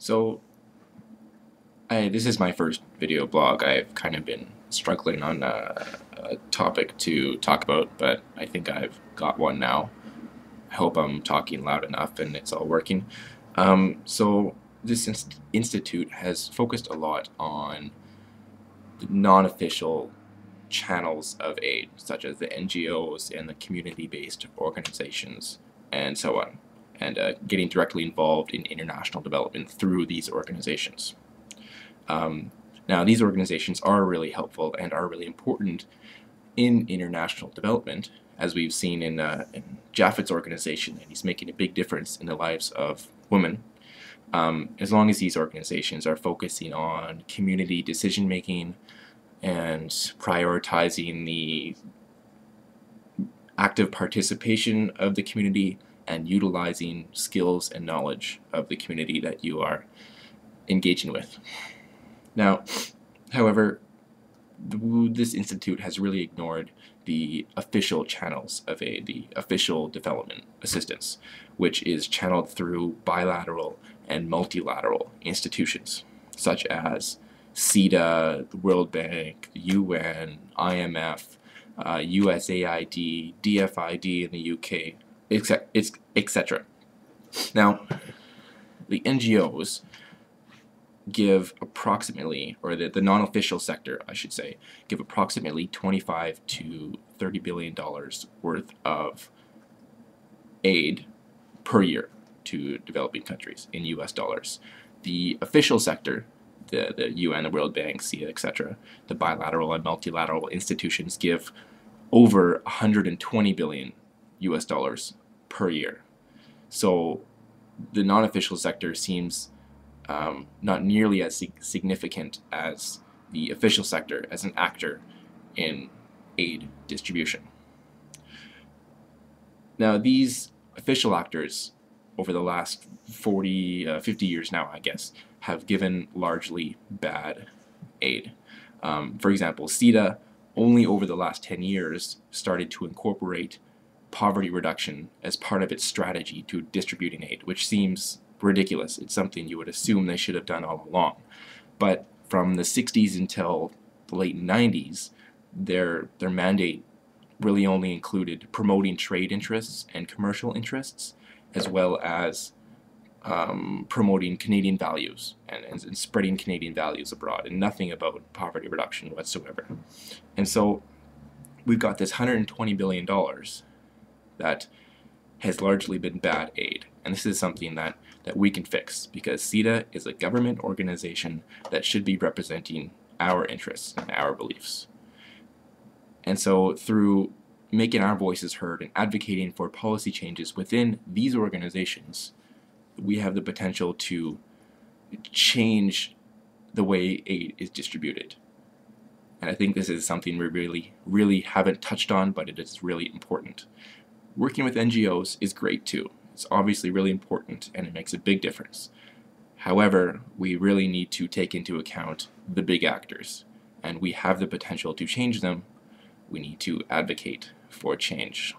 So, this is my first video blog. I've kind of been struggling on a topic to talk about, but I think I've got one now. I hope I'm talking loud enough and it's all working. So, this institute has focused a lot on the non-official channels of aid, such as the NGOs and the community-based organizations, and so on, and getting directly involved in international development through these organizations. Now, these organizations are really helpful and are really important in international development, as we've seen in Japhet's organization, and he's making a big difference in the lives of women. As long as these organizations are focusing on community decision-making and prioritizing the active participation of the community and utilizing skills and knowledge of the community that you are engaging with. Now, however, this institute has really ignored the official channels of aid, the official development assistance, which is channeled through bilateral and multilateral institutions, such as CEDA, the World Bank, the UN, IMF, USAID, DFID in the UK, etc. Now, the NGOs give approximately, or the non-official sector, I should say, give approximately $25 to $30 billion worth of aid per year to developing countries in US dollars. The official sector, the UN, the World Bank, CEDA, etc., the bilateral and multilateral institutions give over 120 billion US dollars per year. So the non-official sector seems not nearly as significant as the official sector as an actor in aid distribution. Now, these official actors over the last 50 years now, I guess, have given largely bad aid. For example, CEDA only over the last 10 years started to incorporate poverty reduction as part of its strategy to distributing aid, which seems ridiculous. It's something you would assume they should have done all along. But from the 60s until the late 90s, their mandate really only included promoting trade interests and commercial interests, as well as promoting Canadian values and spreading Canadian values abroad, and nothing about poverty reduction whatsoever. And so we've got this $120 billion that has largely been bad aid. And this is something that we can fix, because CEDA is a government organization that should be representing our interests and our beliefs. And so through making our voices heard and advocating for policy changes within these organizations, we have the potential to change the way aid is distributed. And I think this is something we really haven't touched on, but it is really important. Working with NGOs is great too. It's obviously really important and it makes a big difference. However, we really need to take into account the big actors, and we have the potential to change them. We need to advocate for change.